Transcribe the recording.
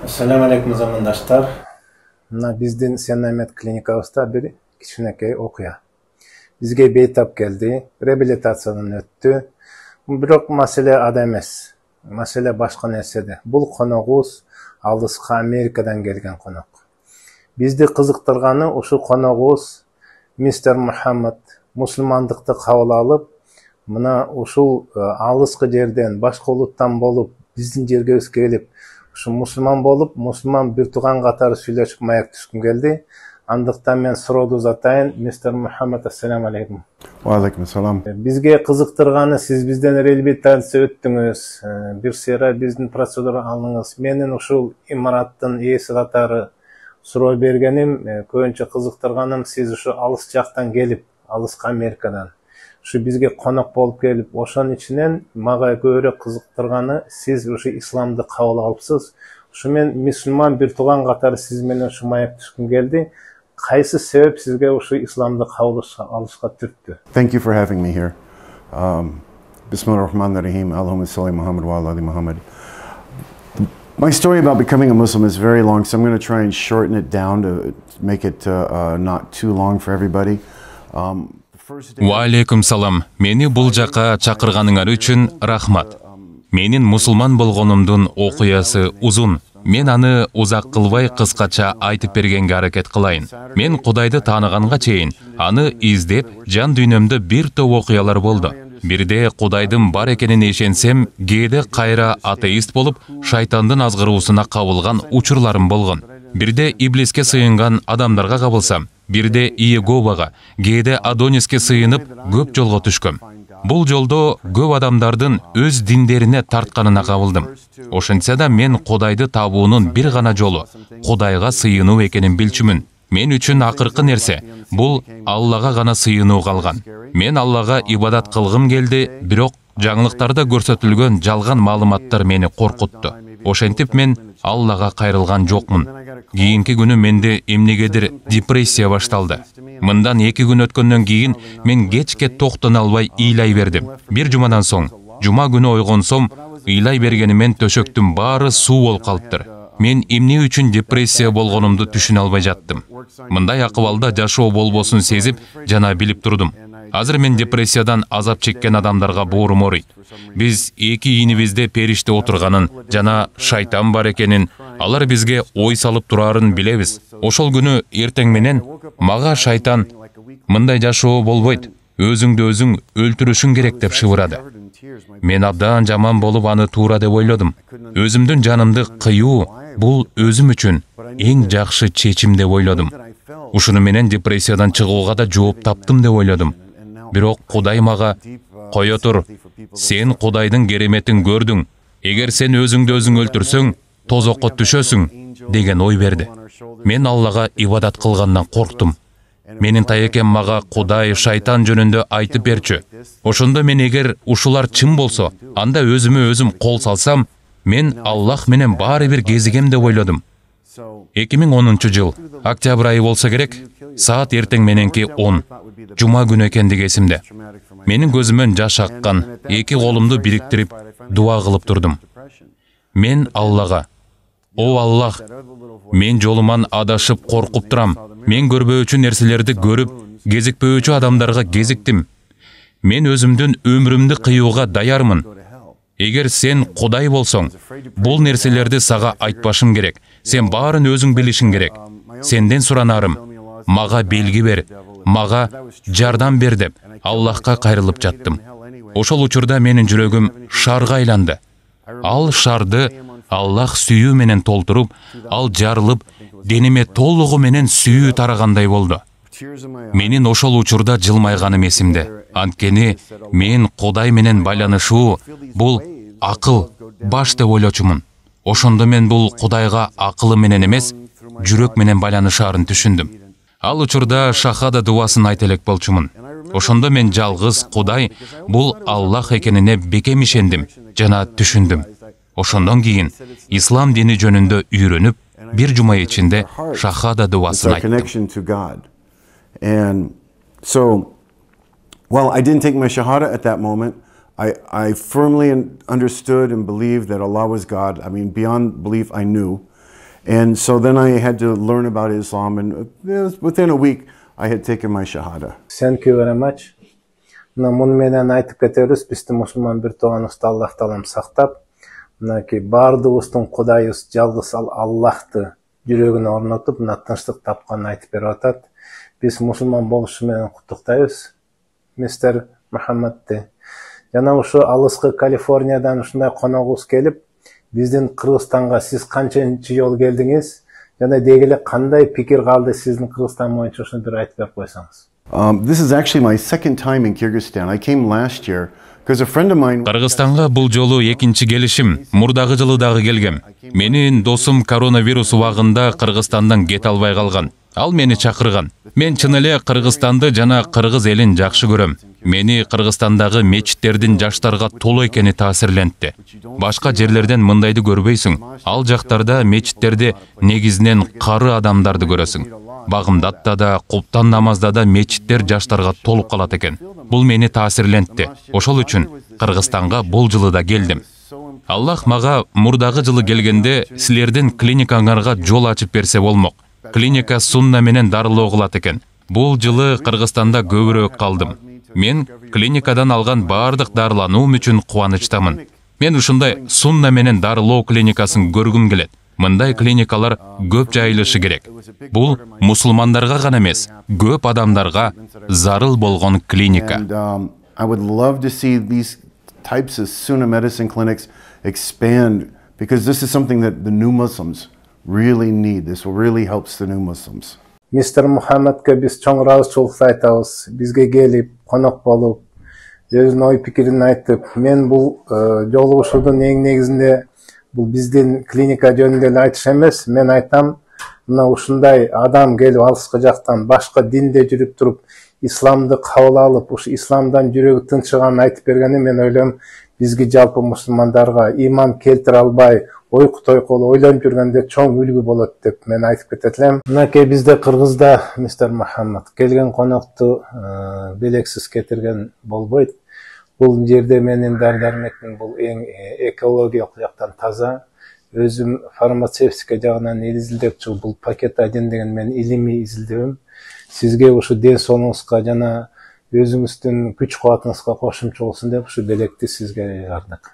Assalamu alaikum zamandaşlar. Bizdin Senaymet klinikabızda bir kichkinekay okuya. Bizge beytap geldi, reabilitatsiyadan öttü. Biroq masele ada emas. Masele başka nersede. Bul konoguz aldyska Amerikadan gelgen konok. Bizdi kızıktırgany uşu konoguz Mr. Muhammad musulmandыкты kabul alıp, mına uşul aldyska жерден, başka uluttan bolup, bizdin жерге kelip, şu musulman bolup, musulman bir tuğan qatarı süйлöşüp mayak düşkün geldi. Andıktan men surodu uzatayın. Mr. Muhammad, assalamu alaikum. Wa alaikum salam. Bizge kızıktırgany, siz bizden reabilitasiya öttüңüz. Bir sera bizdin prosedura alınız. Menin uşul imarattın iyisi qatarı suroo bergenim, köýünçe kızıktırganym, siz uşu alыс jaktan gelip, alıska Amerikadan. Şu bizge konok bolup gelip, oşan içinen maga göre kızıktırgany, siz uşu İslamdy kabul alıpsız. Şu men musulman bir tuğan qatarı siz menen şu mayak düşkün geldi. Qaysı sebep sizge uşu İslamdy kabul alışga türttü? Thank you for having me here. Bismillahirrahmanirrahim. Allahumma salli Muhammad wa ala ali Muhammad. My story about becoming a Muslim is very long, so I'm going to try and shorten it down to make it not too long for everybody. Wa alaikum salam. Meni bul jaka çakırganыңар üçün rahmat. Menin musulman bolgonumdun okuyası uzun. Men аны uzak kılbay kıskaça aytıp bergenге hareket kılayın. Men Kudайды tanıganга çeyin, аны izdep, jan dünyömdө bir топ okuyalar boldu. Birde Kudaydın bar ekenин eşensem, kээде kayra ateist bolup, şaytandын azgıruusuna kabılgan uçurlarım bolgon. Birde ibliske sıyıngan adamlarga kabılsam, birde Иеговага, кээде Адониске сыйынып, көп жолго түшкөм. Бул жолдо көп адамдардын өз диндерине тартканына кабылдым. Ошентсе да мен Кудайды табуунун бир гана жолу Кудайга сыйынуу экенин билчүмүн. Мен үчүн акыркы нерсе бул Аллага гана сыйынуу калган. Мен Аллага ибадат кылгым келди, бирок жаңылыктарда көрсөтүлгөн жалган маалыматтар мени коркутту. Ошентип мен Аллага кайрылган жокмун. Кийинки күнү менде эмнегедир депрессия башталды. Мындан 2 күн өткөндөн кийин мен кечке токтоно албай ыйлай бердим. Бир жумадан соң, жума күнү ойгонсом, ыйлай бергенимен төшөктүн баары суу болуп калыптыр. Мен эмне үчүн депрессия болгонумду түшүнө албай жаттым. Мындай акыбалда жашоо болбосун сезип, жана билип турдум. Азыр мен депрессиядан азап чеккен адамдарга боорум ооруйт. Биз эки ийинибизде периште отурганын жана шайтан бар экенин, алар бизге ой салып турарын билебиз. Ошол күнү эртең менен мага шайтан мындай жашоо болбойт, өзүңдү өзүң өлтүрүшүң керек деп шыбырады. Мен абдан жаман болуп аны туура деп ойлодум. Өзүмдүн жанымды кыюу бул өзүм үчүн эң жакшы чечим деп ойлодум. Ушуну менен депрессиядан чыгууга да жооп таптым деп ойлодум. Бирок Кудай мага «Кое тур, сен Кудайдын кереметин көрдүң. Эгер сен өзүңдү өзүң өлтүрсөң, тозокко түшөсүң» деген ой берди. Мен Аллага ибадат кылгандан корктум. Менин таекем мага Кудай шайтан жөнүндө айтып берчү. Ошондо мен эгер ушулар чын болсо, анда өзүмө өзүм кол салсам, мен Аллах менен баары бир кезигем деп ойлодум. 2010 жыл, октябрь айы болса керек, саат эртең мененки 10, жума күнү экендиги эсимде. Менин көзүмөн жаш аккан, эки колумду бириктирип, дуа кылып турдум. Мен Аллага: «О Аллах, мен жолуман адашып коркуп турам. Мен көрбөөчү нерселерди көрүп, кезикпөөчү адамдарга кезиктим. Мен өзүмдүн өмүрүмдү кыюуга даярмын. Эгер сен Кудай болсоң, бул нерселерди сага айтпашым керек. Сен баарын өзүң билишиң керек. Сенден суранарым, мага белги бер, мага жардам бер» деп Аллахка кайрылып жаттым. Ошол учурда менин жүрөгүм шарга айланды. Ал шарды Аллах сүйүү менен толтуруп, ал жарылып, денеме толугу менен сүйүү тарагандай болду. Менин ошол учурда жылмайганым эсимде. Анткени мен Кудай менен байланышуу бул акыл, баш деп ойлочумун. Ошондо мен бул Кудайга акылы менен эмес, жүрөк менен байланышаарын түшүндүм. Ал учурда шахада дуасын айта элек болчумун. Ошондо мен жалгыз Кудай бул Аллах экенине бекем ишендим жана түшүндүм. Ошондон кийин ислам дини жөнүндө үйрөнүп, бир жума ичинде шахада дуасын айттым. And so, well, I didn't take my shahada at that moment. I firmly understood and believed that Allah was God. I mean, beyond belief, I knew. And so then I had to learn about Islam, and within a week I had taken my Shahada. Thank you very much. Муну менен айтып кетебиз, биздин мусулман бир тууганыбызды Аллах таалам сактап, мынакей баардыгыбыздын Кудайыбыз жалгыз Аллахты жүрөгүнө орнотуп, мына тынчтык тапканын айтып берип атат. Биз мусулман болушу менен куттуктайбыз, мистер Мухаммадты. Жана ушу алыскы Калифорниядан ушундай коногубуз келип, биздин Кыргызстанга сиз канчанчы жолу келдиңиз? Жана деги эле кандай пикир калды сиздин Кыргызстан боюнча, ушуну бир айтып берип койсоңуз. This is actually my second time in Kyrgyzstan. I came last year because a friend of mine. Кыргызстанга бул жолу экинчи келишим. Мурдагы жылы дагы келгем. Менин досум коронавирус убагында Кыргызстандан кете албай калган. Ал мени чакырган. Мен чын эле Кыргызстанды жана кыргыз элин жакшы көрөм. Мени Кыргызстандагы мечиттердин жаштарга толуу экени таасирлентти. Башка жерлерден мындайды көрбөйсүң. Ал жактарда мечиттерде негизинен кары адамдарды көрөсүң. Багымдатта да, куптан намазда да мечиттер жаштарга толуп калат экен. Бул мени таасирлентти. Ошол үчүн Кыргызстанга бул жылы да келдим. Аллах мага мурдагы жылы келгенде силердин клиникаңарга жол ачып берсе болмок. Клиника сунна менен дарылоо кылат экен. Бул жылы Кыргызстанда көбүрөөк калдым. Мен клиникадан алган баардык дарылануум үчүн кубанычтамын. Мен ушундай сунна менен дарылоо клиникасын көргүм келет. Мындай клиникалар көп жайылышы керек. Бул мусулмандарга гана эмес, көп адамдарга зарыл болгон клиника. I would love to see these types of Sunna medicine clinics expand, because this is something that the new Muslims really need. This will really helps the new Muslims. Мистер Мухаммадка биз чоң ыраазычылык айтабыз. Бизге келип, конок болуп, өзүнүн ой пикирин айтып, мен бул жолугушуудун эң негизинде бул биздин клиника жөнүндө эле айтыш эмес. Мен айтам, мына ушундай адам келип алыскы жактан башка динде жүрүп туруп, исламды кабыл алып, ушу исламдан жүрөгү тынчыганын айтып бергенде мен ойлойм, бизге жалпы мусулмандарга иман келтире албай, ойку тойколу ойлонуп жүргөндө чоң үлгү болот деп мен айтып кетет элем. Мынакей бизде Кыргызда, мистер Мухаммад, келген конокту белексиз кетирген болбойт. Бул жерде менин дары-дармектин бул эң экологиялык жактан таза. Өзүм фармацевтика жагынан изилдеп чыгып, бул пакет 1 деген мен илимий изилдебим. Сизге ушу ден соолугуңузга жана өзүңүздүн күч кубатыңызга кошумча болсун деп ушу белекти сизге жардык.